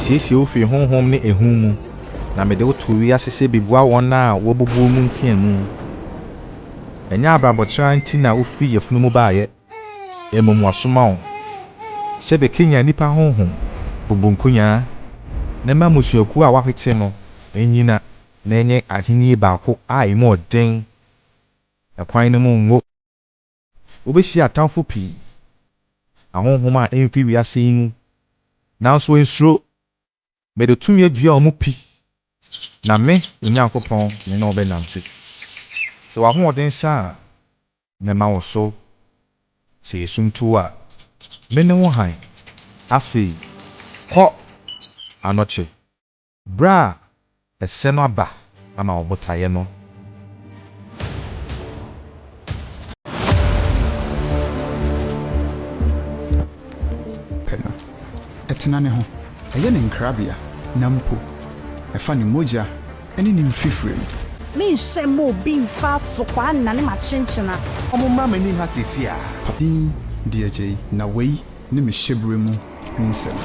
Misisi ofi honhom ne ehun mu na me de otu wi asese bibua won a wobubu mu ntia mu. Enya abrabotra nti na ofi yefunu mu baaye. Emom wasoma wo. Sebe Kenya nipa honhom bubunkunya na mamusuaku a wahwete no enyina na enye ahini baako a emu oden. Ekwan no mu ngo. Obeshi atamfo pi. Ahonhom a emfi wi ase yin. Nanso ensuro me de tumi adua omu pi. Na me Onyankopon ne na obenante. So ahoden sa me ma wo so. Se yesumtu a me ne wo han. Afi ho ANOKYE. Bra ese no aba ama obotaye no. Pena. Etena ne ho. Eye ne nkrabia na mpo. Efa ne moja ene ne mfifire. Me nhyɛ mo bi mfa so kwa na ne ma chenchena. Omo mama ni ha sesi a. Papi Jay na wei ne me hyebre mu nsem.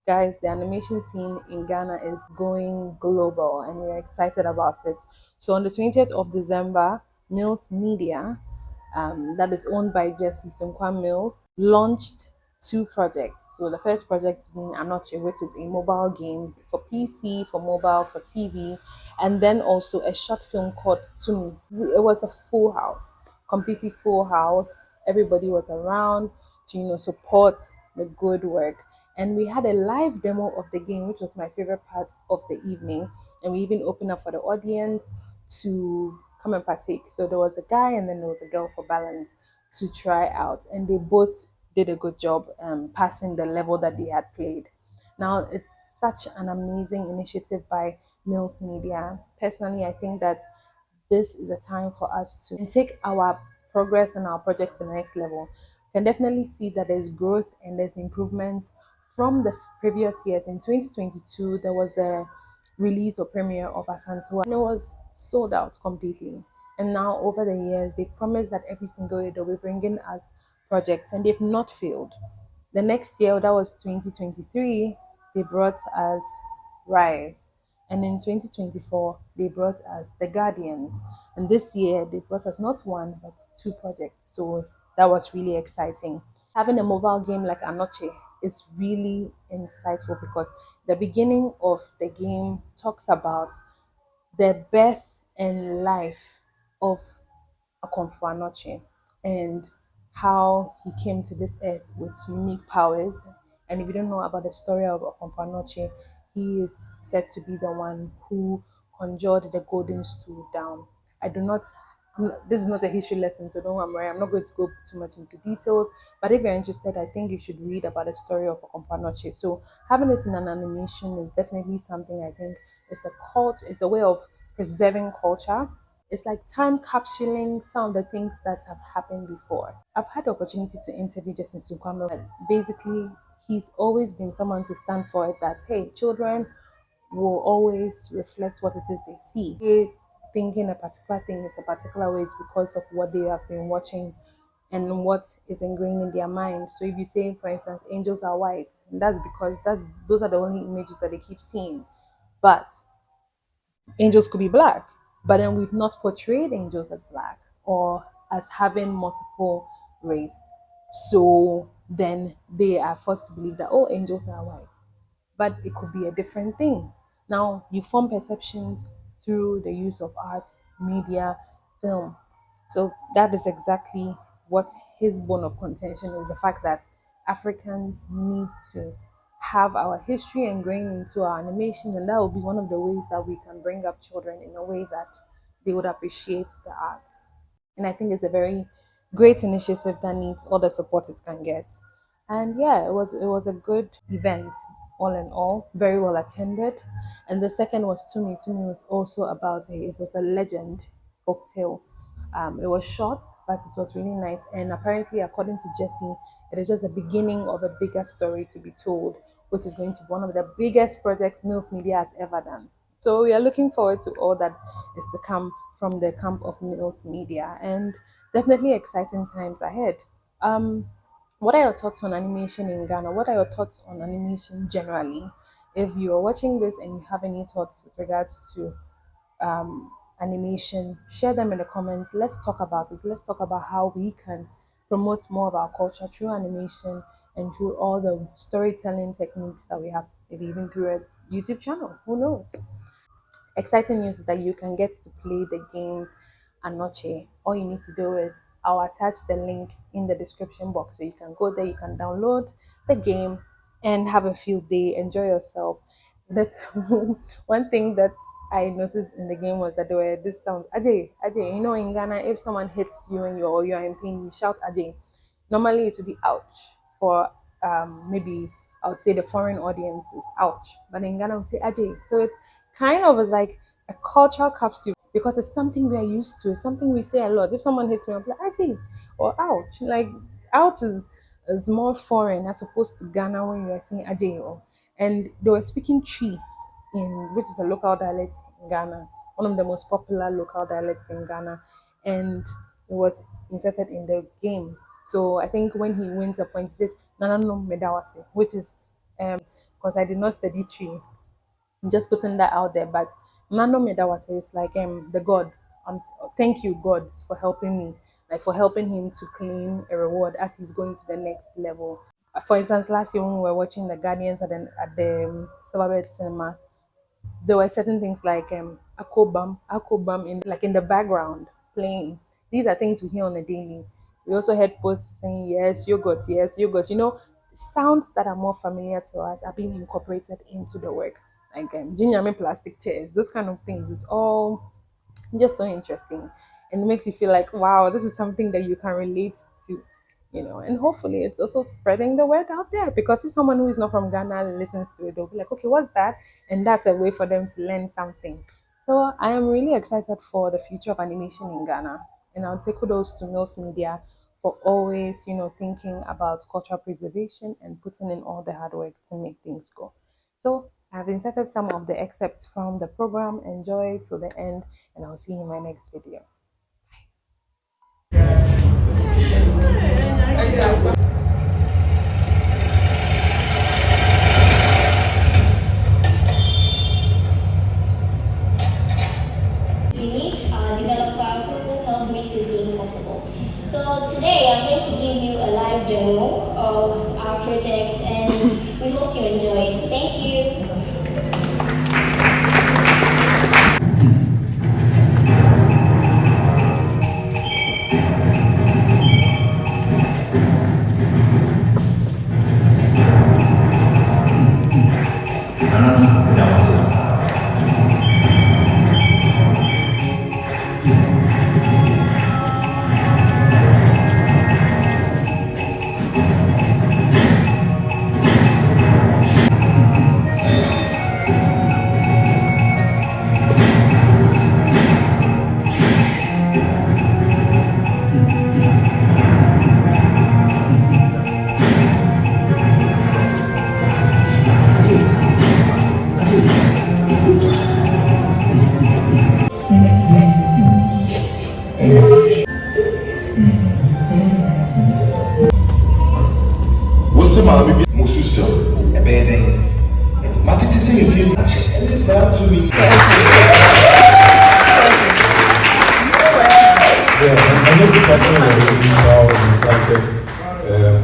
Guys, the animation scene in Ghana is going global and we're excited about it. So on the 20th of December, millsmedia, that is owned by jessesunkwamills, launched 2 projects. So the first project being ANOKYE, which is a mobile game for PC, for mobile, for TV, and then also a short film called TUMI. It was a full house, completely full house. Everybody was around to support the good work. And we had a live demo of the game, which was my favorite part of the evening. And we even opened up for the audience to come and partake. So there was a guy and then there was a girl for balance to try out. And they both did a good job passing the level that they had played. Now, it's such an amazing initiative by millsmedia. Personally, I think that this is a time for us to take our progress and our projects to the next level. You can definitely see that there's growth and there's improvement from the previous years. In 2022, there was the release or premiere of Asantewa, and it was sold out completely. And now, over the years, they promised that every single year they'll be bringing us projects, and they've not failed. The next year, that was 2023, they brought us Rise. And in 2024, they brought us The Guardians. And this year, they brought us not 1, but 2 projects. So that was really exciting. Having a mobile game like ANOKYE is really insightful because the beginning of the game talks about the birth and life of ANOKYE and how he came to this earth with unique powers. And if you don't know about the story of ANOKYE, he is said to be the one who conjured the golden stool down. This is not a history lesson, so don't worry, I'm not going to go too much into details, but if you're interested, I think you should read about the story of ANOKYE. So having it in an animation is definitely something I think it's a way of preserving culture. It's like time capsuling some of the things that have happened before. I've had the opportunity to interview jessesunkwamills, but basically he's always been someone to stand for it that, hey, children will always reflect what it is they see. They thinking a particular thing is a particular way is because of what they have been watching and what is ingrained in their mind. So if you say, for instance, angels are white, and that's because those are the only images that they keep seeing. But angels could be black, but then we've not portrayed angels as black or as having multiple race. So then they are forced to believe that, oh, angels are white. But it could be a different thing. Now, you form perceptions through the use of art, media, film. So that is exactly what his bone of contention is, the fact that Africans need to have our history ingrained into our animation, and that will be one of the ways that we can bring up children in a way that they would appreciate the arts. And I think it's a very great initiative that needs all the support it can get. And yeah, it was a good event, all in all, very well attended. And the second was TUMI. TUMI was also about it was a legend folktale. It was short, but it was really nice. And apparently, according to Jesse, it is just the beginning of a bigger story to be told, which is going to be one of the biggest projects millsmedia has ever done. So we are looking forward to all that is to come from the camp of millsmedia, and definitely exciting times ahead. what are your thoughts on animation in Ghana? What are your thoughts on animation generally? If you're watching this and you have any thoughts with regards to animation, share them in the comments. Let's talk about this. Let's talk about how we can promote more of our culture through animation and through all the storytelling techniques that we have, maybe even through a YouTube channel. Who knows? Exciting news is that you can get to play the game ANOKYE. All you need to do is I'll attach the link in the description box, so you can go there, you can download the game and have a field day, enjoy yourself. That one thing that I noticed in the game was that there were this sounds, Ajay, Ajay. You know, in Ghana, if someone hits you and you're in pain, you shout Ajay. Normally it would be ouch for maybe I would say the foreign audience is ouch, but in Ghana we say Ajay. So it's kind of like a cultural capsule because it's something we are used to. It's something we say a lot. If someone hits me, I'm like Ajay or ouch. Like ouch is more foreign as opposed to Ghana when you are saying Ajay. And they were speaking Tree, which is a local dialect in Ghana, one of the most popular local dialects in Ghana, and it was inserted in the game. So I think when he wins a point, he says "Nana no medawase," which is because I did not study Tree. I'm just putting that out there. But Nano medawase is like the gods. Thank you, gods, for helping me, like for helping him to claim a reward as he's going to the next level. For instance, last year when we were watching the Guardians at the Silverbird Cinema, there were certain things like akobam in the background playing. These are things we hear on a daily. We also heard posts saying yes yogurt, yes yogurt. You know, sounds that are more familiar to us are being incorporated into the work, like ginyame plastic chairs, those kind of things. It's all just so interesting, and it makes you feel like wow, this is something that you can relate to, and hopefully it's also spreading the word out there, because if someone who is not from Ghana listens to it, they'll be like, okay, what's that? And that's a way for them to learn something. So I am really excited for the future of animation in Ghana, and I'll take kudos to Mills Media for always thinking about cultural preservation and putting in all the hard work to make things go. So I've inserted some of the excerpts from the program. Enjoy till the end, and I'll see you in my next video. Developer who helped make this game possible. So today I'm going to give you a live demo of our project, and we hope you enjoy it. Thank you.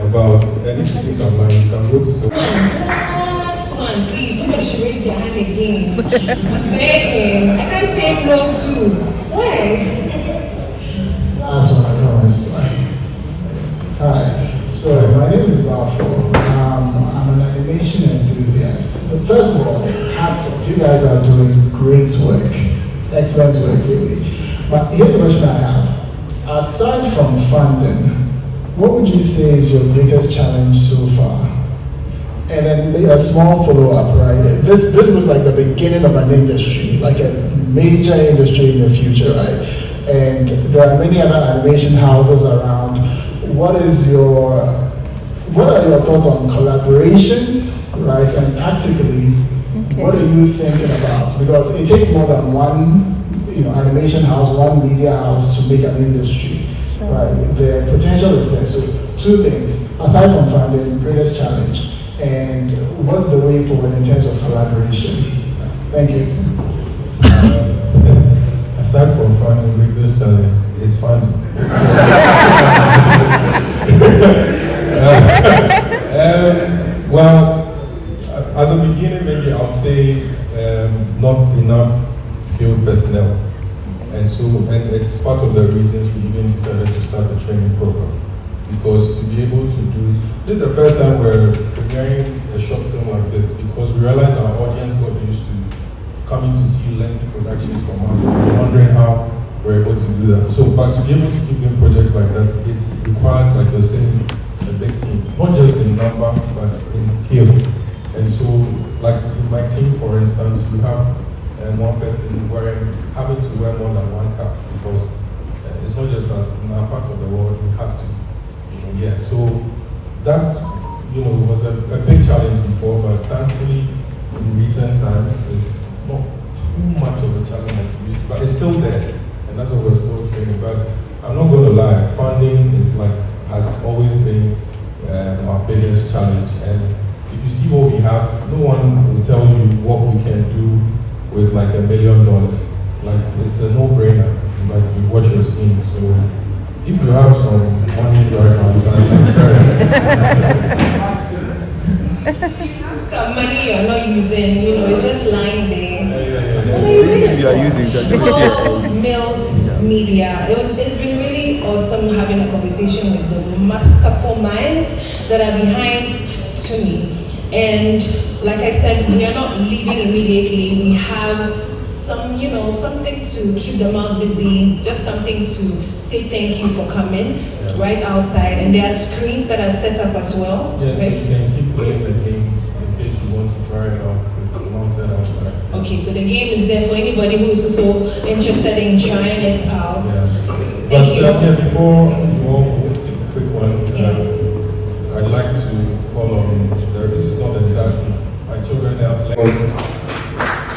About anything you can mind, you can go to some. Last one, please. Nobody should raise their hand again. Begging. I can't say no to. Why? Last one, I promise. Hi. So my name is Balfour. I'm an animation enthusiast. So first of all, hats off. You guys are doing great work. Excellent work, really. But here's a question I have. Aside from funding, what would you say is your greatest challenge so far? And then a small follow-up, right? This looks like the beginning of an industry, like a major industry in the future, right? And there are many other animation houses around. What are your thoughts on collaboration, right? And tactically, what are you thinking about? Because it takes more than one, animation house, one media house to make an industry. Right, the potential is there. So two things, aside from funding, greatest challenge, and what's the way forward in terms of collaboration? Thank you. Aside from funding, greatest challenge is funding. Well, at the beginning, maybe I'll say not enough skilled personnel. And so, and it's part of the reasons we even decided to start a training program. Because to be able to do, this is the first time we're preparing a short film like this, because we realized our audience got used to coming to see lengthy productions from us, and we're wondering how we're able to do that. So, but to be able to keep doing projects like that, it requires, like you're saying, a big team. Not just in number, but in skill. And so, like in my team, for instance, we have one person having to wear more than one cap, because it's not just us, in our part of the world, we have to. Yeah, so that's, was a big challenge before, but thankfully in recent times it's not too much of a challenge like it used to, but it's still there, and that's what we're still training. But I'm not going to lie, funding is has always been our biggest challenge, and if you see what we have, no one will tell you what we can do with like $1 million. Like, it's a no-brainer, like what you're seeing. So if you have some money right now, you can transfer it. Some money you're not using, it's just lying there. You are using that. Mills Media. It's been really awesome having a conversation with the masterful minds that are behind TUMI. And like I said, we are not leaving immediately. We have some, something to keep them out busy, just something to say thank you for coming right outside. And there are screens that are set up as well. Yeah, right? So you can keep playing the game in case you want to try it out. It's mounted outside. Okay, so the game is there for anybody who is also interested in trying it out. Yeah. Thank you. Before you all move to a quick one, I'd like to follow on. This is not exactly my children have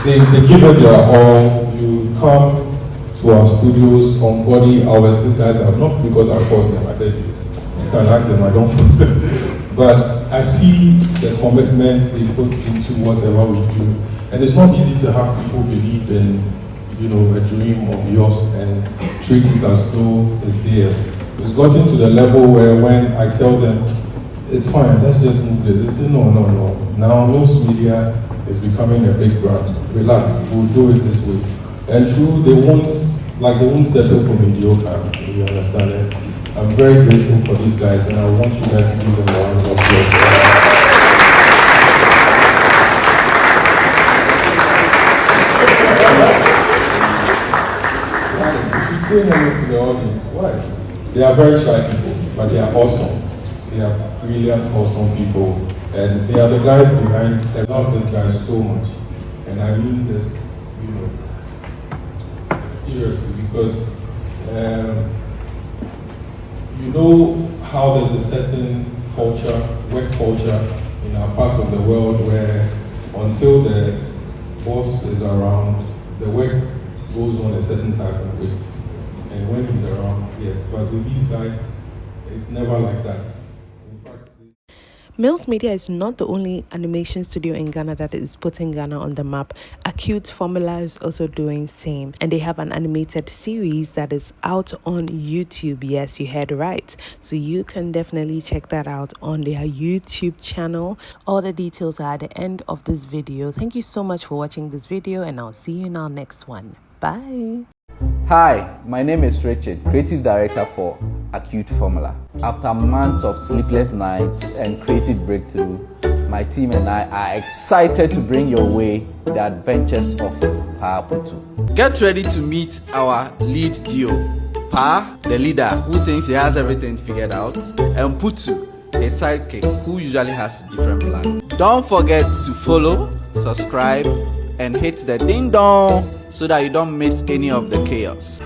they give it their all. You come to our studios on body hours. These guys have not because I forced them. I did. You can ask them. I don't force them. But I see the commitment they put into whatever we do, and it's not easy to have people believe in, a dream of yours and treat it as though it's theirs. It's gotten to the level where when I tell them, it's fine, let's just move it. They say, no. Now, Mills Media is becoming a big brand. Relax, we'll do it this way. And true, they won't settle for mediocre, you understand it? I'm very grateful for these guys, and I want you guys to give them a round of applause. You should say hello to the audience. Why? They are very shy people, but they are awesome. They are brilliant, awesome people, and they are the guys behind. I love these guys so much, and I mean this, seriously, because how there's a certain culture, work culture in our parts of the world where until the boss is around, the work goes on a certain type of way, and when he's around, yes, but with these guys, it's never like that. Mills Media is not the only animation studio in Ghana that is putting Ghana on the map. Acute Formula is also doing same, and they have an animated series that is out on YouTube. Yes, you heard right. So you can definitely check that out on their YouTube channel. All the details are at the end of this video. Thank you so much for watching this video, and I'll see you in our next one. Bye. Hi, my name is Richard, Creative Director for Acute Formula. After months of sleepless nights and creative breakthrough, my team and I are excited to bring your way the adventures of Pa Putu. Get ready to meet our lead duo, Pa, the leader who thinks he has everything figured out, and Putu, a sidekick who usually has a different plan. Don't forget to follow, subscribe, and hit the ding dong so that you don't miss any of the chaos.